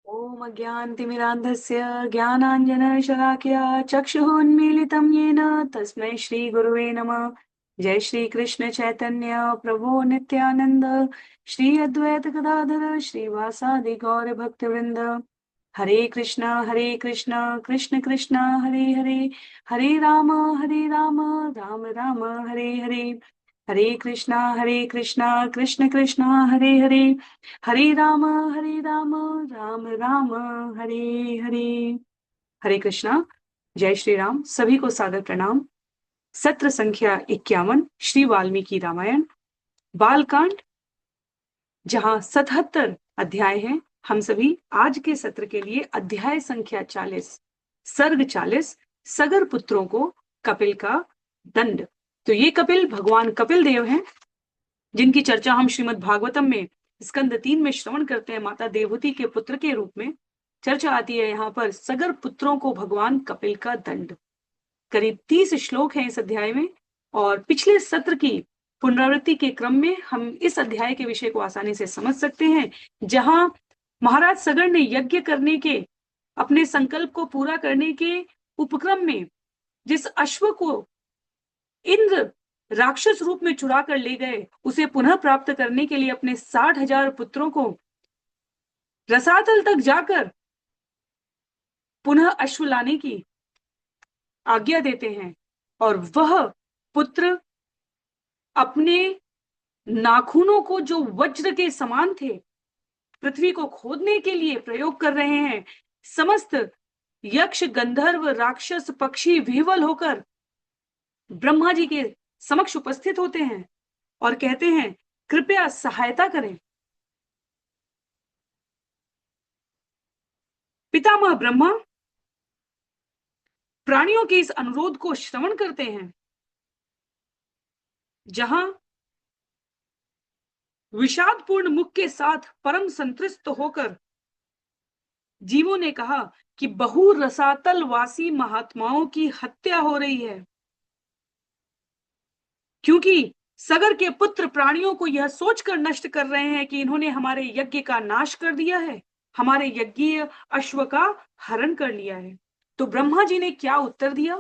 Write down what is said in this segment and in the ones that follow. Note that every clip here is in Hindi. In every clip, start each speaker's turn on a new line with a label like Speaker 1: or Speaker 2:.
Speaker 1: ॐ अज्ञानतिमिरान्धस्य ज्ञानाञ्जनशलाकया चक्षुरुन्मीलितं येन तस्मै श्रीगुरुवे नमः। जय श्री कृष्ण चैतन्य प्रभु नित्यानंद श्री अद्वैत गदाधर श्रीवासादि गौर भक्तवृंद। हरे कृष्णा कृष्ण कृष्ण हरे हरे, हरे राम राम राम हरे हरे। हरे कृष्णा कृष्ण कृष्ण हरे हरे, हरे राम राम राम हरे हरे। हरे कृष्णा। जय श्री राम। सभी को सादर प्रणाम। सत्र संख्या 51 श्री वाल्मीकि रामायण बालकांड, जहां 77 अध्याय हैं। हम सभी आज के सत्र के लिए अध्याय संख्या 40 सर्ग 40 सगर पुत्रों को कपिल का दंड। तो ये कपिल भगवान कपिल देव हैं, जिनकी चर्चा हम श्रीमद् भागवतम में स्कंद 3 में श्रवण करते हैं। माता देवहूति के पुत्र के रूप में चर्चा आती है यहाँ पर सगर पुत्रों को भगवान कपिल का दंड। करीब 30 श्लोक हैं इस अध्याय में, और पिछले सत्र की पुनरावृत्ति के क्रम में हम इस अध्याय के विषय को आसानी से समझ सकते हैं, जहां महाराज सगर ने यज्ञ करने के अपने संकल्प को पूरा करने के उपक्रम में जिस अश्व को इंद्र राक्षस रूप में चुरा कर ले गए, उसे पुनः प्राप्त करने के लिए अपने 60,000 पुत्रों को रसातल तक जाकर पुनः अश्व लाने की आज्ञा देते हैं। और वह पुत्र अपने नाखूनों को, जो वज्र के समान थे, पृथ्वी को खोदने के लिए प्रयोग कर रहे हैं। समस्त यक्ष गंधर्व राक्षस पक्षी विह्वल होकर ब्रह्मा जी के समक्ष उपस्थित होते हैं और कहते हैं, कृपया सहायता करें। पितामह ब्रह्मा प्राणियों के इस अनुरोध को श्रवण करते हैं, जहां विषादपूर्ण मुख के साथ परम संतृष्ट होकर जीवों ने कहा कि बहु रसातल वासी महात्माओं की हत्या हो रही है, क्योंकि सगर के पुत्र प्राणियों को यह सोचकर नष्ट कर रहे हैं कि इन्होंने हमारे यज्ञ का नाश कर दिया है, हमारे यज्ञीय अश्व का हरण कर लिया है। तो ब्रह्मा जी ने क्या उत्तर दिया,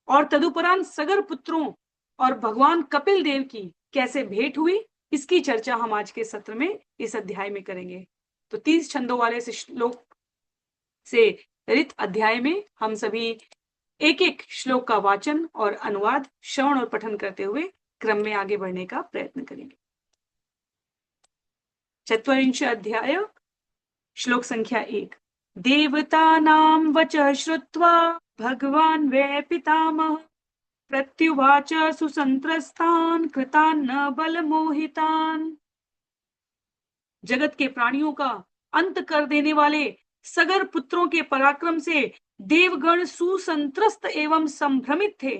Speaker 1: और तदुपरांत सगर पुत्रों और भगवान कपिल देव की कैसे भेंट हुई, इसकी चर्चा हम आज के सत्र में इस अध्याय में करेंगे। तो 30 छंदों वाले से श्लोक से रित अध्याय में हम सभी एक एक श्लोक का वाचन और अनुवाद, श्रवण और पठन करते हुए क्रम में आगे बढ़ने का प्रयत्न करेंगे। चत्वरिंश अध्याय श्लोक संख्या 1। देवतानां वचः श्रुत्वा भगवान् वै पितामह प्रत्युवाच सुसंत्रस्तान् कृतान् न बलमोहितान्। जगत के प्राणियों का अंत कर देने वाले सगर पुत्रों के पराक्रम से देवगण सुसंत्रस्त एवं संभ्रमित थे,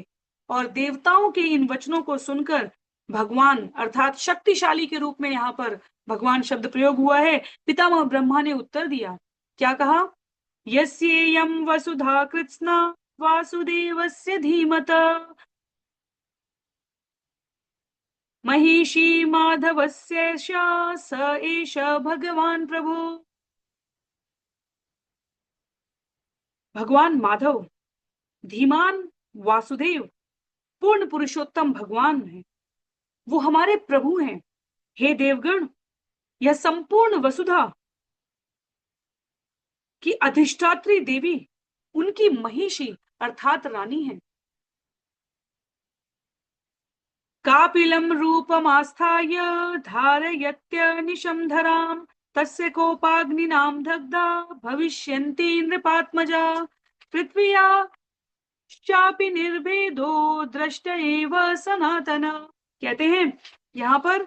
Speaker 1: और देवताओं के इन वचनों को सुनकर भगवान अर्थात शक्तिशाली के रूप में यहाँ पर भगवान शब्द प्रयोग हुआ है, पितामह ब्रह्मा ने उत्तर दिया। क्या कहा? यस्येयं वसुधा कृत्स्ना वासुदेवस्य धीमता महिषी माधवस्य स एष भगवान प्रभु। भगवान माधव, धीमान वासुदेव, पूर्ण पुरुषोत्तम भगवान है, वो हमारे प्रभु हैं। हे देवगण, यह संपूर्ण वसुधा की अधिष्ठात्री देवी उनकी महिषी अर्थात रानी है। कापिलं रूपमास्थाय धारयत्यनिशं धराम तस्य कोपाग्निनां दग्धा भविष्यन्ति नृपात्मजा पृथ्व्या चापि निर्भेदो दृष्ट एव सनातन। कहते हैं यहाँ पर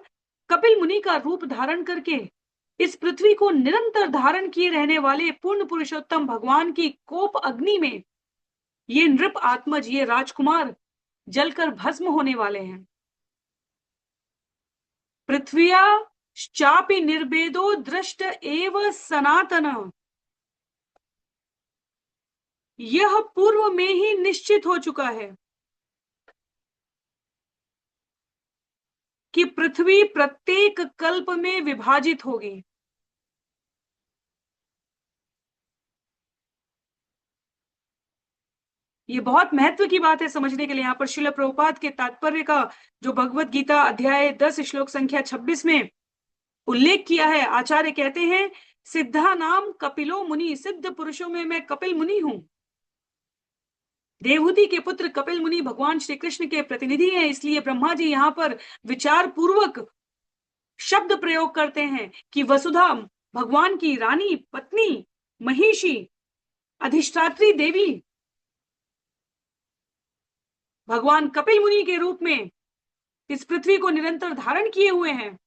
Speaker 1: कपिल मुनि का रूप धारण करके इस पृथ्वी को निरंतर धारण किए रहने वाले पूर्ण पुरुषोत्तम भगवान की कोप अग्नि में ये नृप आत्मज, ये राजकुमार जलकर भस्म होने वाले हैं। पृथ्व्या चापि निर्भेदो दृष्ट एव सनातन, यह पूर्व में ही निश्चित हो चुका है कि पृथ्वी प्रत्येक कल्प में विभाजित होगी। ये बहुत महत्व की बात है समझने के लिए। यहाँ पर श्रील प्रभुपाद के तात्पर्य का जो भगवत गीता अध्याय 10 श्लोक संख्या 26 में उल्लेख किया है, आचार्य कहते हैं सिद्धा नाम कपिलो मुनि, सिद्ध पुरुषों में मैं कपिल मुनि हूं। देवहूति के पुत्र कपिल मुनि भगवान श्री कृष्ण के प्रतिनिधि हैं, इसलिए ब्रह्मा जी यहाँ पर विचार पूर्वक शब्द प्रयोग करते हैं कि वसुधा भगवान की रानी पत्नी महिषी अधिष्ठात्री देवी भगवान कपिल मुनि के रूप में इस पृथ्वी को निरंतर धारण किए हुए हैं।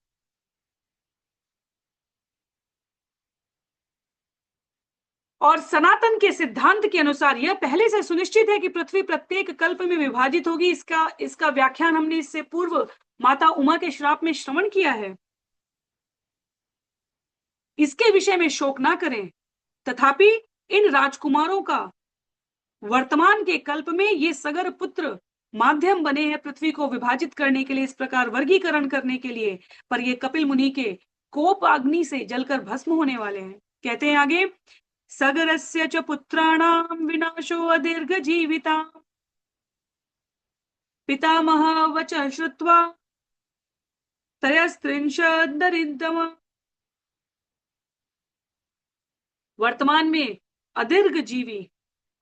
Speaker 1: और सनातन के सिद्धांत के अनुसार यह पहले से सुनिश्चित है कि पृथ्वी प्रत्येक कल्प में विभाजित होगी। इसका व्याख्यान हमने इससे पूर्व माता उमा के श्राप में श्रवण किया है। इसके विषय में शोक ना करें। तथापि इन राजकुमारों का वर्तमान के कल्प में ये सगर पुत्र माध्यम बने हैं पृथ्वी को विभाजित करने के लिए, इस प्रकार वर्गीकरण करने के लिए। पर ये कपिल मुनि के कोप अग्नि से जलकर भस्म होने वाले हैं। कहते हैं आगे, सगरस्य च पुत्राणाम विनाशो अदीर्घ जीविता पितामह वच श्रुत्वा त्रयस्त्रिंशदरिन्दम। वर्तमान में अदीर्घ जीवी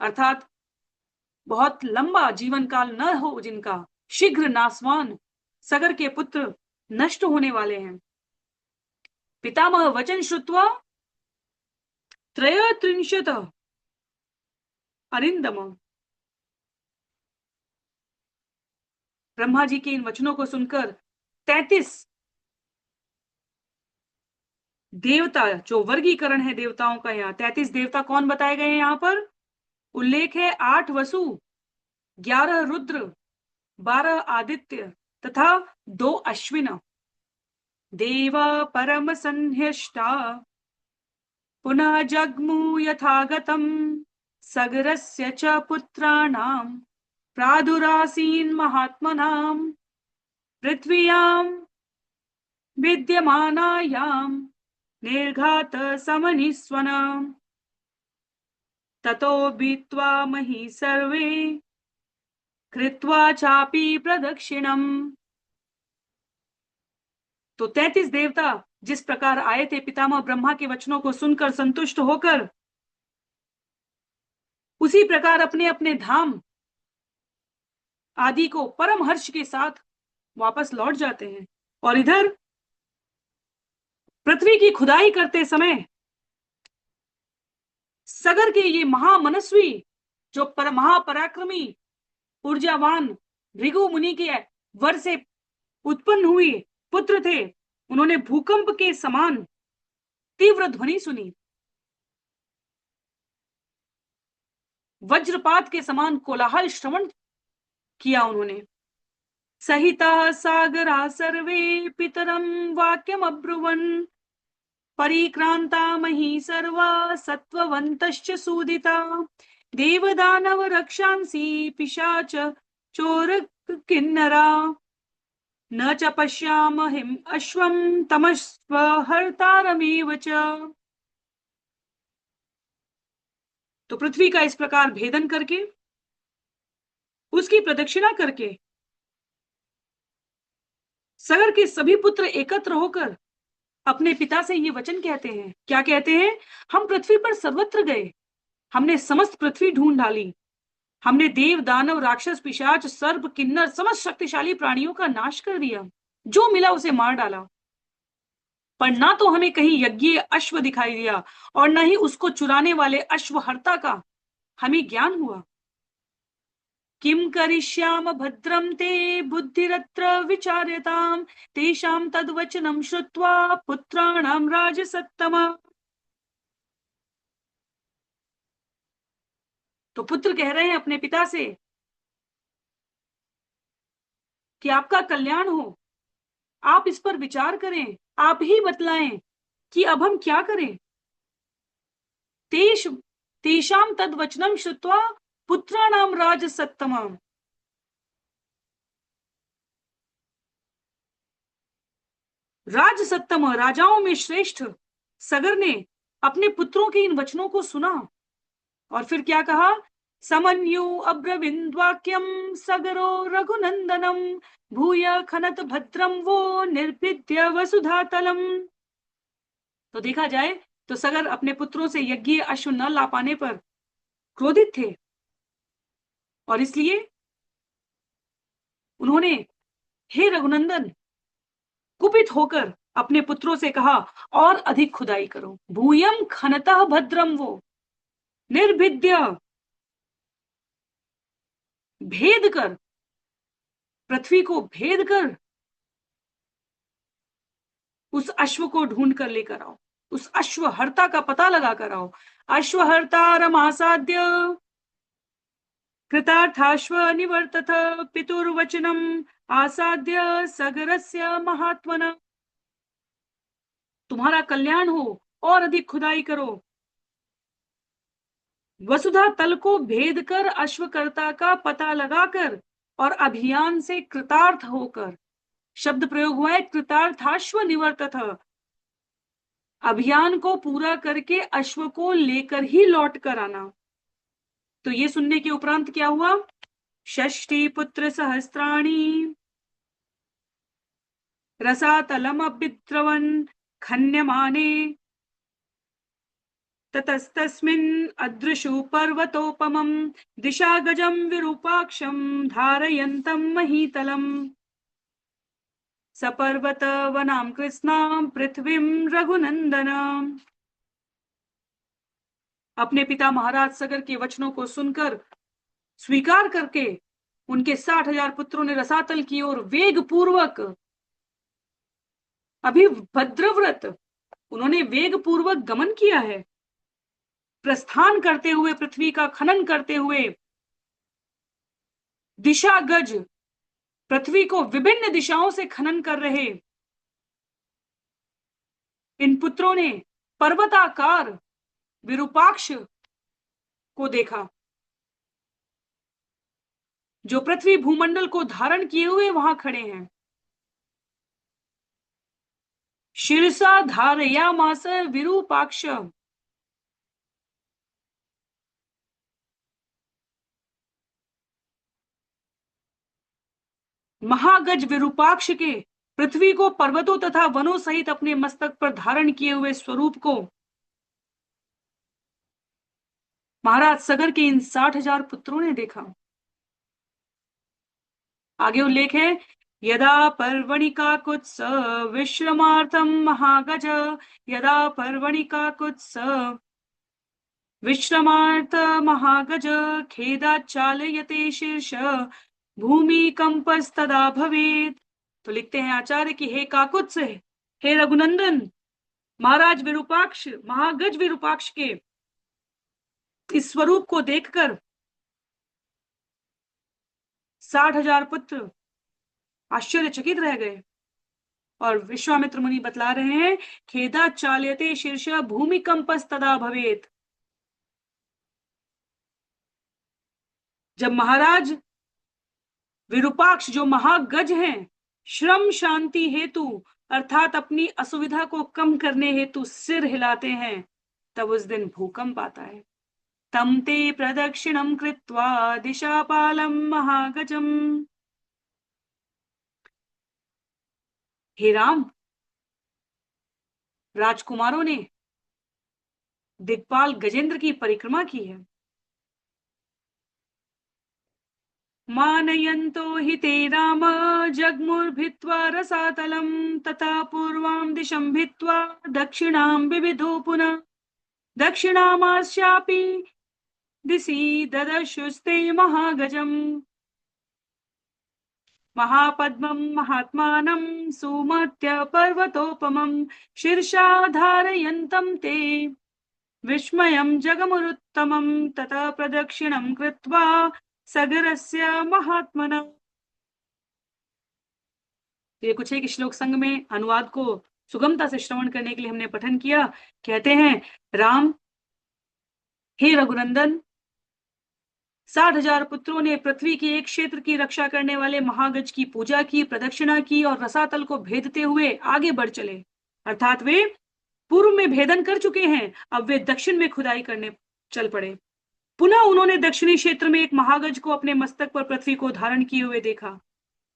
Speaker 1: अर्थात बहुत लंबा जीवन काल न हो जिनका, शीघ्र नासवान सगर के पुत्र नष्ट होने वाले हैं। पितामह वचन श्रुत्वा त्रयस्त्रिंशत् अरिंदम। ब्रह्मा जी के इन वचनों को सुनकर 33 देवता, जो वर्गीकरण है देवताओं का, यहाँ 33 देवता कौन बताए गए हैं यहाँ पर? उल्लेख है 8 वसु, 11 रुद्र, 12 आदित्य तथा 2 अश्विन। देवा परम संह्यष्टा पुनः जग्मु यथागतम सगरस्य च पुत्राणाम प्रादुरासीन महात्मनाम पृथ्व्याम विद्यमानायाम निर्घात समनिस्वनम ततो बीत्वा मही सर्वे कृत्वा चापि प्रदक्षिणम। तो 33 देवता जिस प्रकार आए थे पितामह ब्रह्मा के वचनों को सुनकर संतुष्ट होकर, उसी प्रकार अपने अपने धाम आदि को परम हर्ष के साथ वापस लौट जाते हैं। और इधर पृथ्वी की खुदाई करते समय सगर के ये महामनस्वी, जो महापराक्रमी ऊर्जावान भृगु मुनि के वर से उत्पन्न हुए पुत्र थे, उन्होंने भूकंप के समान तीव्र ध्वनि सुनी, वज्रपात के समान कोलाहल श्रवण किया उन्होंने। सहिता सागरा सर्वे पितरम वाक्यम अब्रुवन् परिक्रांता मही सर्वा सत्ववन्तश्च सूदिता देवदानव रक्षांसि पिशाच चोर किन्नरा न च पश्यामहिम अश्वम तमस्व हर्तारमेव च। तो पृथ्वी का इस प्रकार भेदन करके, उसकी प्रदक्षिणा करके सगर के सभी पुत्र एकत्र होकर अपने पिता से ये वचन कहते हैं। क्या कहते हैं? हम पृथ्वी पर सर्वत्र गए, हमने समस्त पृथ्वी ढूंढ डाली, हमने देव दानव राक्षस पिशाच सर्प किन्नर समस्त शक्तिशाली प्राणियों का नाश कर दिया, जो मिला उसे मार डाला, पर ना तो हमें कहीं यज्ञ अश्व दिखाई दिया और न ही उसको चुराने वाले अश्वहर्ता का हमें ज्ञान हुआ। किम करिष्याम भद्रम ते बुद्धिरत्र विचार्यताम तेषां तद्वचनम श्रुत्वा पुत्राणाम राजसत्तमा। तो पुत्र कह रहे हैं अपने पिता से कि आपका कल्याण हो, आप इस पर विचार करें, आप ही बतलाएं कि अब हम क्या करें। तेषां तद्वचनम श्रुत्वा पुत्राणाम राजसत्तमा। राजसत्तम, राजाओं में श्रेष्ठ सगर ने अपने पुत्रों के इन वचनों को सुना और फिर क्या कहा? समन्यु अब्रवीन्द्वाक्यं सगरो रघुनंदनम भूय खनत भद्रम वो निर्भिद्य वसुधातलम। तो देखा जाए तो सगर अपने पुत्रों से यज्ञ अश्व न ला पाने पर क्रोधित थे और इसलिए उन्होंने हे रघुनंदन कुपित होकर अपने पुत्रों से कहा और अधिक खुदाई करो। भूयम खनतः भद्रम वो निर्भिद्य, भेद कर, पृथ्वी को भेद कर उस अश्व को ढूंढ कर लेकर आओ, उस अश्वहर्ता का पता लगा कर आओ। अश्वहर्तारम आसाद्य कृतार्थाश्व निवर्तथ पितुर्वचनम आसाद्य सगरस्य महात्मना। तुम्हारा कल्याण हो और अधिक खुदाई करो। वसुधा तल को भेद कर अश्वकर्ता का पता लगाकर और अभियान से कृतार्थ होकर, शब्द प्रयोग हुआ है कृतार्थाश्व निवर्तथ, अभियान को पूरा करके अश्व को लेकर ही लौट कर आना। तो ये सुनने के उपरांत क्या हुआ? षष्ठी पुत्र सहस्त्राणी रसातलम अभिद्रवन खन्यमाने ततस्तस्मिन् अदृशु पर्वतोपमं दिशागजं विरूपाक्षं धारयन्तं महीतलम् सपर्वतवनां कृत्स्नां पृथ्वीं रघुनंदन। अपने पिता महाराज सगर के वचनों को सुनकर स्वीकार करके उनके 60,000 पुत्रों ने रसातल की ओर वेग पूर्वक, अभी भद्रव्रत, उन्होंने वेग पूर्वक गमन किया है, प्रस्थान करते हुए, पृथ्वी का खनन करते हुए, दिशा गज, पृथ्वी को विभिन्न दिशाओं से खनन कर रहे इन पुत्रों ने पर्वताकार विरूपाक्ष को देखा, जो पृथ्वी भूमंडल को धारण किए हुए वहां खड़े हैं। शिरसा धारयामास विरूपाक्ष, महागज विरूपाक्ष के पृथ्वी को पर्वतों तथा वनों सहित अपने मस्तक पर धारण किए हुए स्वरूप को महाराज सगर के इन 60,000 पुत्रों ने देखा। आगे उल्लेख है यदा पर्वणि काकुत्स विश्रमार्थम महागज, यदा पर्वणि काकुत्स विश्रमार्थ महागज खेदाचालयते शीर्ष भूमिकंपस्तदा भवेत्। तो लिखते हैं आचार्य कि हे काकुत्स, हे रघुनंदन, महाराज विरूपाक्ष, महागज विरूपाक्ष के इस स्वरूप को देखकर 60,000 पुत्र आश्चर्यचकित रह गए। और विश्वामित्र मुनि बतला रहे हैं खेदा चाल्यते शीर्ष भूमिकंपस्तदा भवेत्। जब महाराज विरूपाक्ष जो महागज हैं, श्रम शांति हेतु अर्थात अपनी असुविधा को कम करने हेतु सिर हिलाते हैं, तब उस दिन भूकंप आता है। तम ते प्रदक्षिणम कृत्वा दिशापालम महागजम। हे राम, राजकुमारों ने दिक्पाल गजेंद्र की परिक्रमा की है। मानयन्तो हि ते राम जग्मुर्भित्वा रसातलं तथा पूर्वां दिशं भित्वा दक्षिणां विविधो पुनः दक्षिणामास्यापि दिशि ददर्शुस्ते महागजम् महापद्मं महात्मानं सुमत्य पर्वतोपमं शीर्षा धारयन्तं ते विस्मयं जगमुरुत्तमं ततः प्रदक्षिणं कृत्वा सगरस्य महात्मना। ये कुछ एक श्लोक संग में अनुवाद को सुगमता से श्रवण करने के लिए हमने पठन किया। कहते हैं राम, हे रघुनंदन, 60,000 पुत्रों ने पृथ्वी के एक क्षेत्र की रक्षा करने वाले महागज की पूजा की, प्रदक्षिणा की और रसातल को भेदते हुए आगे बढ़ चले। अर्थात वे पूर्व में भेदन कर चुके हैं, अब वे दक्षिण में खुदाई करने चल पड़े। पुनः उन्होंने दक्षिणी क्षेत्र में एक महागज को अपने मस्तक पर पृथ्वी को धारण किए हुए देखा।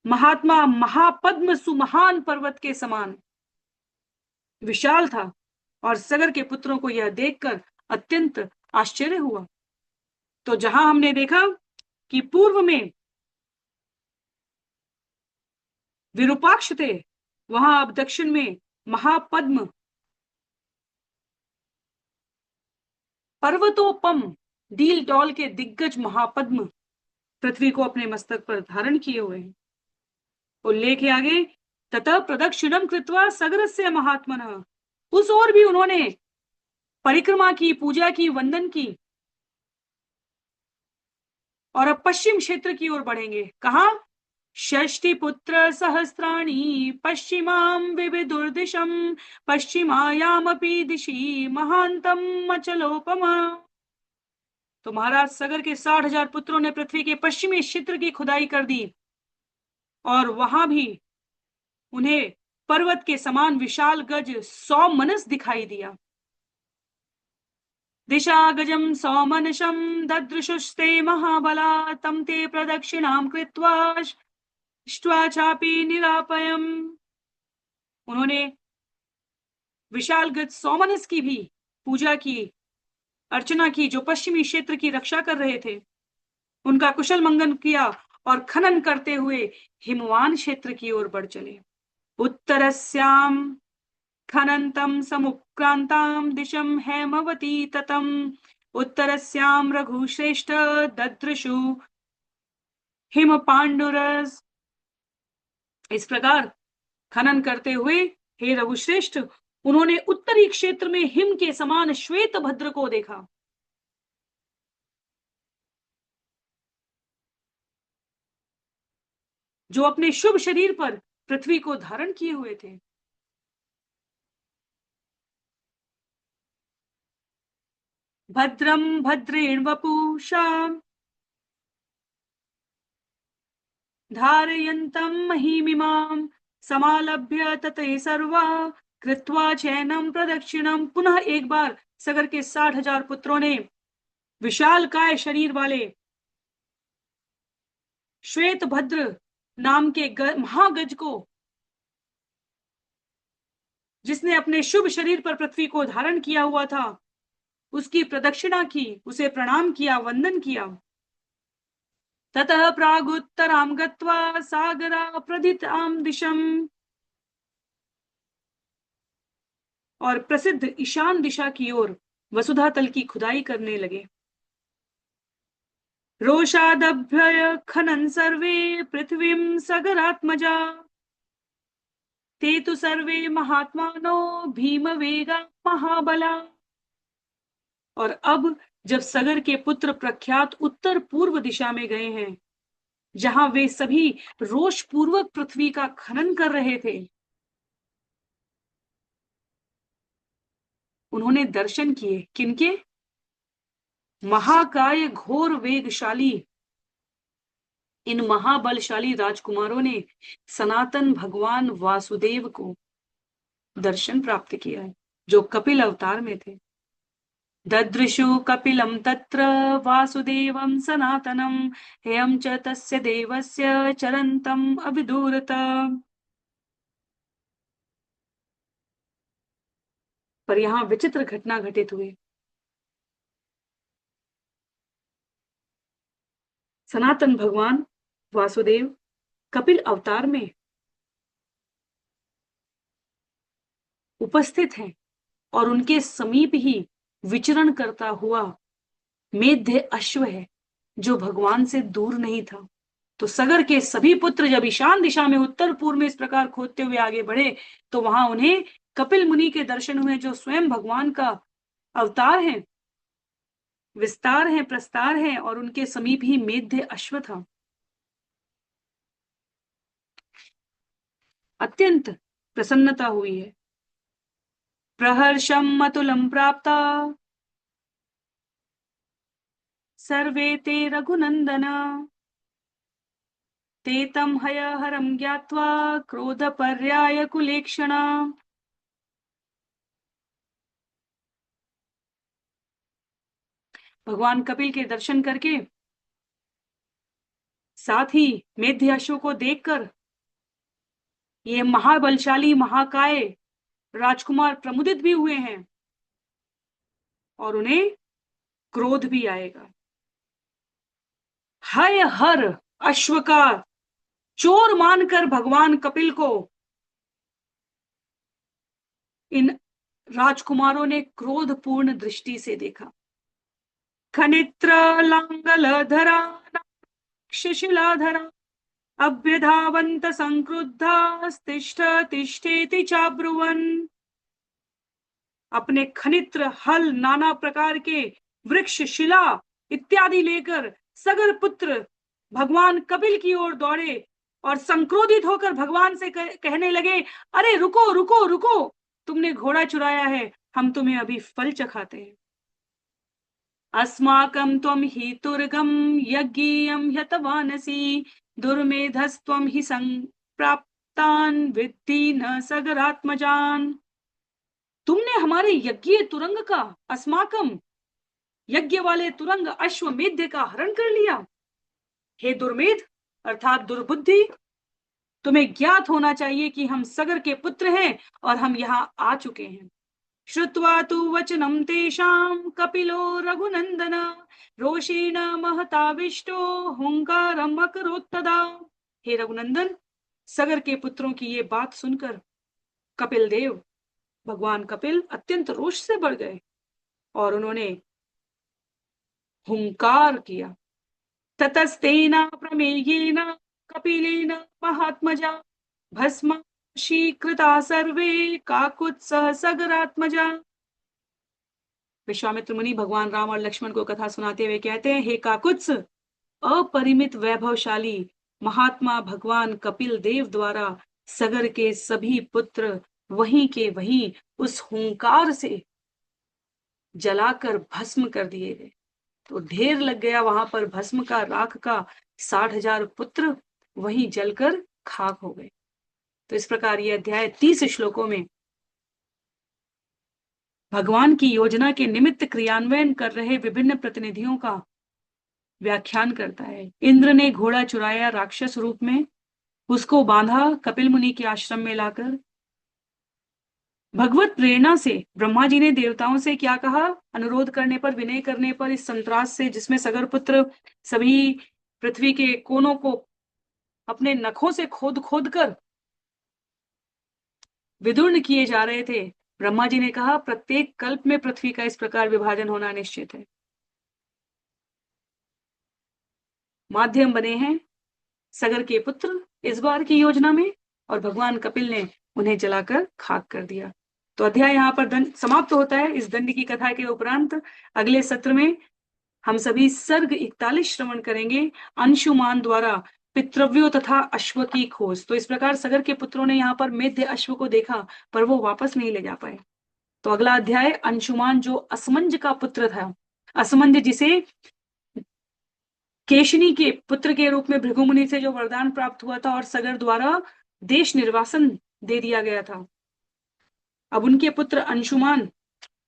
Speaker 1: महात्मा महापद्म सुमहान पर्वत के समान विशाल था और सगर के पुत्रों को यह देखकर अत्यंत आश्चर्य हुआ। तो जहां हमने देखा कि पूर्व में विरूपाक्ष थे, वहां अब दक्षिण में महापद्म पर्वतोपम डील डॉल के दिग्गज महापद्म पृथ्वी को अपने मस्तक पर धारण किए हुए हैं। उल्लेख है आगे, ततः प्रदक्षिणम कृत्वा सगरस्य महात्मनः, उस ओर भी उन्होंने परिक्रमा की, पूजा की, वंदन की और अब पश्चिम क्षेत्र की ओर बढ़ेंगे। कहा? षष्टि पुत्र सहस्राणि पश्चिमाम विविदुर्दिशम पश्चिमायामपि दिशि महांतम अचलोपमा। तो महाराज सगर के 60,000 पुत्रों ने पृथ्वी के पश्चिमी क्षेत्र की खुदाई कर दी और वहां भी उन्हें पर्वत के समान विशाल गज 100 मनस दिखाई दिया। दिशा गजम सौमनशम ददृशुस्ते महाबला तम ते प्रदक्षिणाम कृत्वा इष्ट्वा चापि निरापयम। उन्होंने विशाल गज सौमनस की भी पूजा की, अर्चना की, जो पश्चिमी क्षेत्र की रक्षा कर रहे थे। उनका कुशल मंगन किया और खनन करते हुए हिमवान क्षेत्र की ओर बढ़ चले। उत्तरस्याम खनन्तं समुक्रांतां दिशम हेमवती ततम उत्तरस्याम रघुश्रेष्ठ ददृशु हिम पांडुरस। इस प्रकार खनन करते हुए हे रघुश्रेष्ठ, उन्होंने उत्तरी क्षेत्र में हिम के समान श्वेत भद्र को देखा। जो अपने शुभ शरीर पर पृथ्वी को धारण किए हुए थे। भद्रम भद्रेण वपुषा धारयन्तं महिमिमां समालभ्य तते सर्वा कृत्वा चैनम प्रदक्षिणम। पुनः एक बार सगर के 60,000 पुत्रों ने विशाल काय शरीर वाले श्वेत भद्र नाम के महागज को, जिसने अपने शुभ शरीर पर पृथ्वी को धारण किया हुआ था, उसकी प्रदक्षिणा की, उसे प्रणाम किया, वंदन किया। ततः प्रागुत्तराम गत्वा सागरा प्रदिताम दिशम, और प्रसिद्ध ईशान दिशा की ओर वसुधा तल की खुदाई करने लगे। रोषादभ्य खनन सर्वे पृथ्वीं सगरात्मजा ते तु सर्वे महात्मानो भीम वेगा महाबला। और अब जब सगर के पुत्र प्रख्यात उत्तर पूर्व दिशा में गए हैं, जहां वे सभी रोष पूर्वक पृथ्वी का खनन कर रहे थे, उन्होंने दर्शन किए। किनके? महाकाय घोर वेगशाली इन महाबलशाली राजकुमारों ने सनातन भगवान वासुदेव को दर्शन प्राप्त किया है, जो कपिल अवतार में थे। ददृशु कपिलं तत्र वासुदेवं सनातनं हेयं च तस्य देवस्य चरन्तम् अविदूरत। पर यहां विचित्र घटना घटित हुई। सनातन भगवान वासुदेव कपिल अवतार में उपस्थित हैं और उनके समीप ही विचरण करता हुआ मेध्य अश्व है, जो भगवान से दूर नहीं था। तो सगर के सभी पुत्र जब ईशान दिशा में उत्तर पूर्व में इस प्रकार खोदते हुए आगे बढ़े, तो वहां उन्हें कपिल मुनि के दर्शन हुए, जो स्वयं भगवान का अवतार है, विस्तार है, प्रस्तार है, और उनके समीप ही मेध्य अश्व था। अत्यंत प्रसन्नता हुई है। प्रहर्षम अतुलम प्राप्ता सर्वे ते रघुनंदन ते तं हयहरं ज्ञात्वा क्रोधपर्याय कुलेक्षणा। भगवान कपिल के दर्शन करके, साथ ही मेध्ययशों को देखकर ये महाबलशाली महाकाय राजकुमार प्रमुदित भी हुए हैं और उन्हें क्रोध भी आएगा। हय हर अश्व का चोर मानकर भगवान कपिल को इन राजकुमारों ने क्रोधपूर्ण दृष्टि से देखा। खनित्र लांगल धरा शिशिलाधरा अभ्यधावंत संक्रुद्धा तिष्ठ तिष्ठेति चाब्रुवन। अपने खनित्र हल नाना प्रकार के वृक्ष शिला इत्यादि लेकर सगर पुत्र भगवान कपिल की ओर दौड़े और संक्रोधित होकर भगवान से कहने लगे, अरे रुको रुको रुको, तुमने घोड़ा चुराया है, हम तुम्हें अभी फल चखाते हैं। अस्माकं त्वं हि तुर्गम यज्ञियं ह्यतवानसि दुर्मेधस्त्वं हि संप्राप्तान् विद्धि न सगरात्मजान। तुमने हमारे यज्ञ तुरंग का, अस्माकम यज्ञ वाले तुरंग अश्वमेध का हरण कर लिया। हे दुर्मेध अर्थात दुर्बुद्धि, तुम्हें ज्ञात होना चाहिए कि हम सगर के पुत्र हैं और हम यहाँ आ चुके हैं। श्रुत्वा तु वचनं तेषां कपिलो रघुनंदन रोषेण महताविष्टो हुंकारम् अकरोत्तदा। हे रघुनंदन, सगर के पुत्रों की ये बात सुनकर कपिल देव, भगवान कपिल अत्यंत रोष से बढ़ गए और उन्होंने हुंकार किया। ततस्तेन प्रमेयेन कपिलेन महात्मजा भस्म शीकृता सर्वे काकुत्सह सगरात्मजा। विश्वामित्र मुनि भगवान राम और लक्ष्मण को कथा सुनाते हुए कहते हैं, हे काकुत्स, अपरिमित वैभवशाली महात्मा भगवान कपिल देव द्वारा सगर के सभी पुत्र वहीं के वहीं उस हुंकार से जलाकर भस्म कर दिए गए। तो ढेर लग गया वहां पर भस्म का, राख का। 60,000 पुत्र वहीं जलकर खाक हो गए। तो इस प्रकार यह अध्याय 30 श्लोकों में भगवान की योजना के निमित्त क्रियान्वयन कर रहे विभिन्न प्रतिनिधियों का व्याख्यान करता है। इंद्र ने घोड़ा चुराया राक्षस रूप में, उसको बांधा कपिल मुनि के आश्रम में लाकर। भगवत प्रेरणा से ब्रह्मा जी ने देवताओं से क्या कहा, अनुरोध करने पर, विनय करने पर, इस संत्रास से जिसमें सगर पुत्र सभी पृथ्वी के कोनों को अपने नखों से खोद खोद कर विदूर्ण किए जा रहे थे, ब्रह्मा जी ने कहा प्रत्येक कल्प में पृथ्वी का इस प्रकार विभाजन होना निश्चित है। माध्यम बने हैं सगर के पुत्र इस बार की योजना में और भगवान कपिल ने उन्हें जलाकर खाक कर दिया। तो अध्याय यहाँ पर दंड समाप्त होता है। इस दंड की कथा के उपरांत अगले सत्र में हम सभी सर्ग 41 श्रवण करेंगे, अंशुमान द्वारा पितृव्यों तथा अश्व की खोज। तो इस प्रकार सगर के पुत्रों ने यहाँ पर मेध्य अश्व को देखा पर वो वापस नहीं ले जा पाए। तो अगला अध्याय अंशुमान जो असमंज का पुत्र था, असमंज जिसे केशनी के पुत्र के रूप में भृगु मुनि से जो वरदान प्राप्त हुआ था और सगर द्वारा देश निर्वासन दे दिया गया था, अब उनके पुत्र अंशुमान,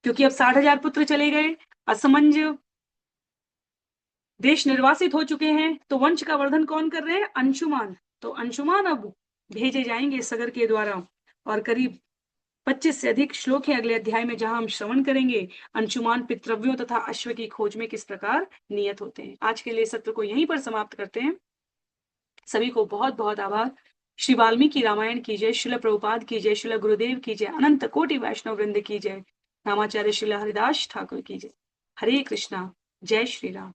Speaker 1: क्योंकि अब 60,000 पुत्र चले गए, असमंज देश निर्वासित हो चुके हैं, तो वंश का वर्धन कौन कर रहे हैं, अंशुमान। तो अंशुमान अब भेजे जाएंगे सगर के द्वारा और करीब 25 से अधिक श्लोक है अगले अध्याय में जहां हम श्रवण करेंगे अंशुमान पितृव्यों तथा अश्व की खोज में किस प्रकार नियत होते हैं। आज के लिए सत्र को यहीं पर समाप्त करते हैं। सभी को बहुत बहुत आभार। श्री वाल्मीकि रामायण की जय, श्रील प्रभुपाद की जय, श्रील गुरुदेव की जय, अनंत कोटि वैष्णव वृंद की जय, रामाचार्य श्रील हरिदास ठाकुर की जय। हरे कृष्णा, जय श्री राम।